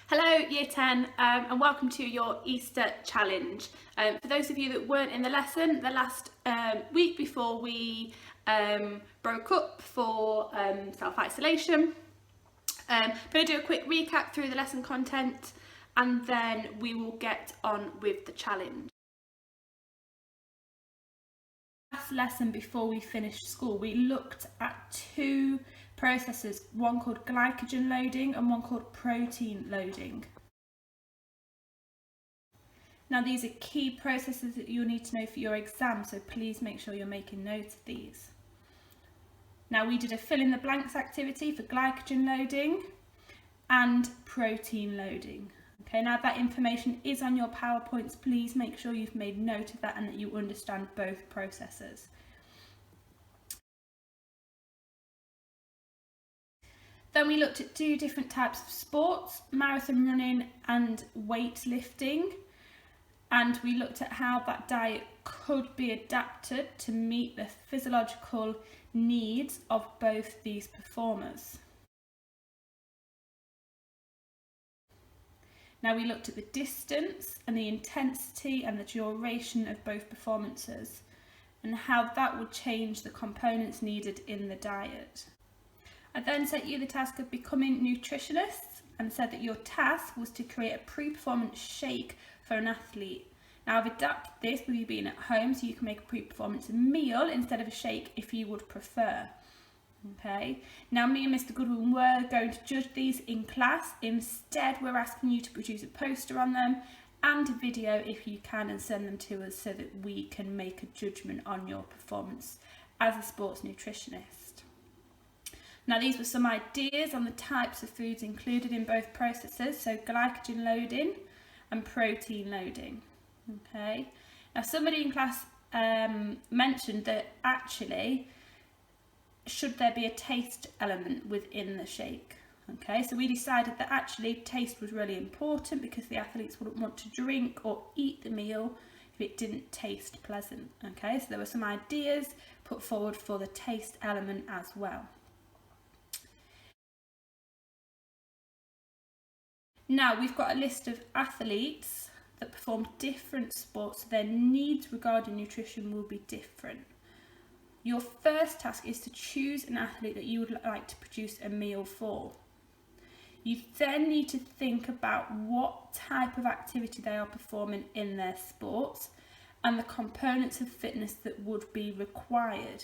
Hello Year 10 and welcome to your Easter challenge. For those of you that weren't in the lesson, the last week before we broke up for self-isolation, I'm going to do a quick recap through the lesson content and then we will get on with the challenge. Last lesson before we finished school, we looked at two processes, one called glycogen loading and one called protein loading. Now these are key processes that you'll need to know for your exam, so please make sure you're making note of these. Now we did a fill in the blanks activity for glycogen loading and protein loading. Okay, now that information is on your PowerPoints, please make sure you've made note of that and that you understand both processes. Then we looked at two different types of sports, marathon running and weightlifting, and we looked at how that diet could be adapted to meet the physiological needs of both these performers. Now we looked at the distance and the intensity and the duration of both performances and how that would change the components needed in the diet. I then set you the task of becoming nutritionists and said that your task was to create a pre-performance shake for an athlete. Now I've adapted this with you being at home so you can make a pre-performance meal instead of a shake if you would prefer. Okay, now me and Mr. Goodwin were going to judge these in class. Instead we're asking you to produce a poster on them and a video if you can and send them to us so that we can make a judgment on your performance as a sports nutritionist. Now these were some ideas on the types of foods included in both processes, so glycogen loading and protein loading. Okay, now somebody in class mentioned that actually should there be a taste element within the shake. Okay, so we decided that actually taste was really important because the athletes wouldn't want to drink or eat the meal if it didn't taste pleasant. Okay, so there were some ideas put forward for the taste element as well. Now we've got a list of athletes that perform different sports, so their needs regarding nutrition will be different. Your first task is to choose an athlete that you would like to produce a meal for. You then need to think about what type of activity they are performing in their sports and the components of fitness that would be required.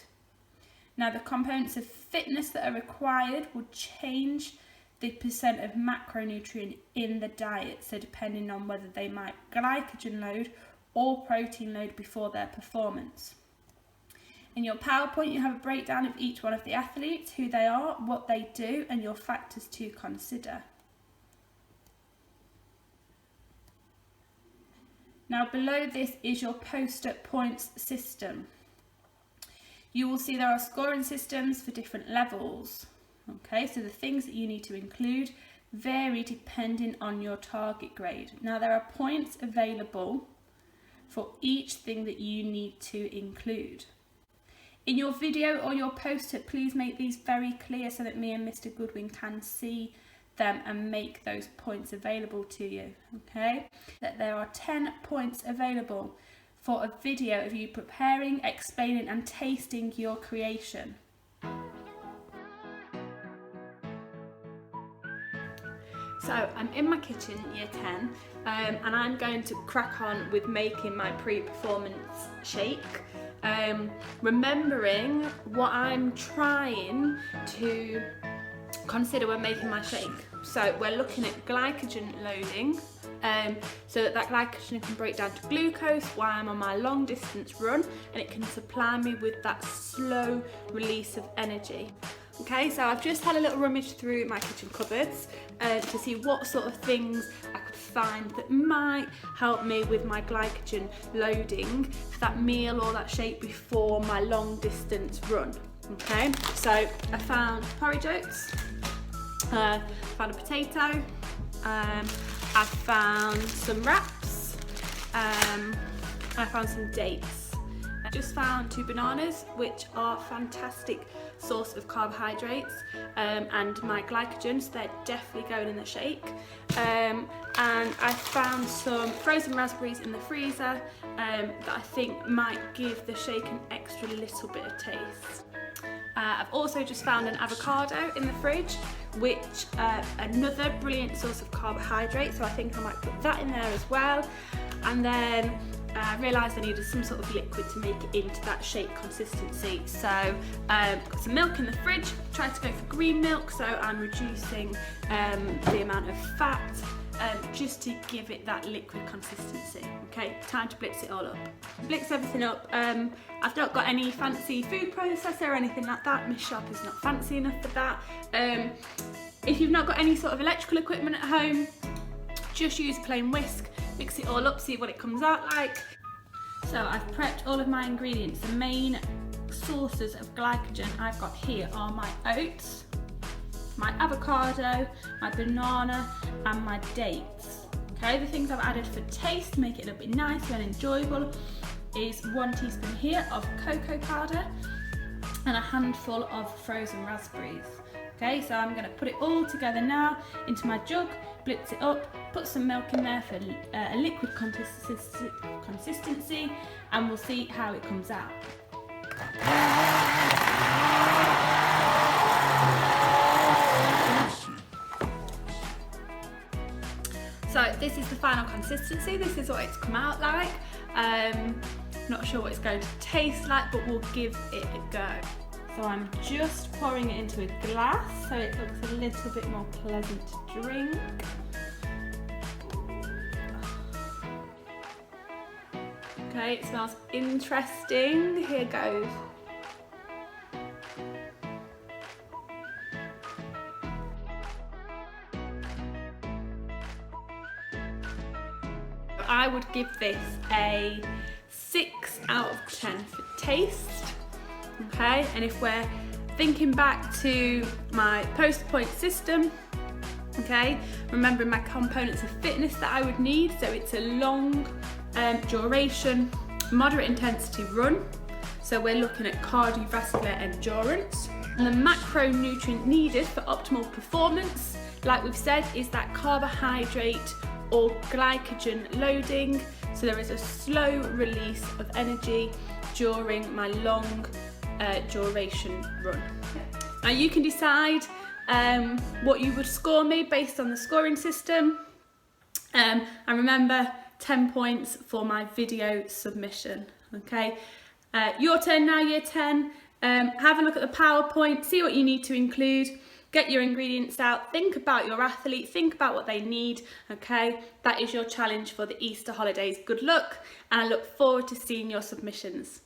Now the components of fitness that are required would change the percent of macronutrient in the diet, so depending on whether they might glycogen load or protein load before their performance. In your PowerPoint you have a breakdown of each one of the athletes, who they are, what they do and your factors to consider. Now below this is your poster points system. You will see there are scoring systems for different levels. Okay, so the things that you need to include vary depending on your target grade. Now there are points available for each thing that you need to include. In your video or your poster, please make these very clear so that me and Mr. Goodwin can see them and make those points available to you. Okay, that there are 10 points available for a video of you preparing, explaining and tasting your creation. So I'm in my kitchen, year 10, and I'm going to crack on with making my pre-performance shake. Remembering what I'm trying to consider when making my shake. So we're looking at glycogen loading, so that glycogen can break down to glucose while I'm on my long distance run, and it can supply me with that slow release of energy. Okay, so I've just had a little rummage through my kitchen cupboards to see what sort of things I could find that might help me with my glycogen loading for that meal or that shake before my long distance run. Okay, so I found porridge oats, found a potato, I found some wraps, I found some dates. I just found 2 bananas, which are fantastic source of carbohydrates and my glycogen, so they're definitely going in the shake. And I found some frozen raspberries in the freezer that I think might give the shake an extra little bit of taste. I've also just found an avocado in the fridge, which another brilliant source of carbohydrate, so I think I might put that in there as well. And then I realised I needed some sort of liquid to make it into that shake consistency, so got some milk in the fridge. Tried to go for green milk, so I'm reducing the amount of fat just to give it that liquid consistency. Okay, time to blitz it all up. Blitz everything up. I've not got any fancy food processor or anything like that. My shop is not fancy enough for that. If you've not got any sort of electrical equipment at home, just use a plain whisk, mix it all up, see what it comes out like. So I've prepped all of my ingredients. The main sources of glycogen I've got here are my oats, my avocado, my banana and my dates. Okay, the things I've added for taste to make it a little bit nicer and enjoyable is 1 teaspoon here of cocoa powder and a handful of frozen raspberries. Okay, so I'm going to put it all together now into my jug, blitz it up, put some milk in there for a liquid consistency, and we'll see how it comes out. So this is the final consistency. This is what it's come out like. Not sure what it's going to taste like, but we'll give it a go. So I'm just pouring it into a glass so it looks a little bit more pleasant to drink. Okay, it smells interesting. Here goes. I would give this a 6 out of 10 for taste. Okay, and if we're thinking back to my poster point system, okay, remembering my components of fitness that I would need, so it's a long duration, moderate intensity run, so we're looking at cardiovascular endurance. And the macronutrient needed for optimal performance, like we've said, is that carbohydrate or glycogen loading, so there is a slow release of energy during my long duration run. Now you can decide what you would score me based on the scoring system, and remember 10 points for my video submission. Okay, your turn now, year 10. Have a look at the PowerPoint, see what you need to include, get your ingredients out, think about your athlete, think about what they need. Okay, that is your challenge for the Easter holidays. Good luck, and I look forward to seeing your submissions.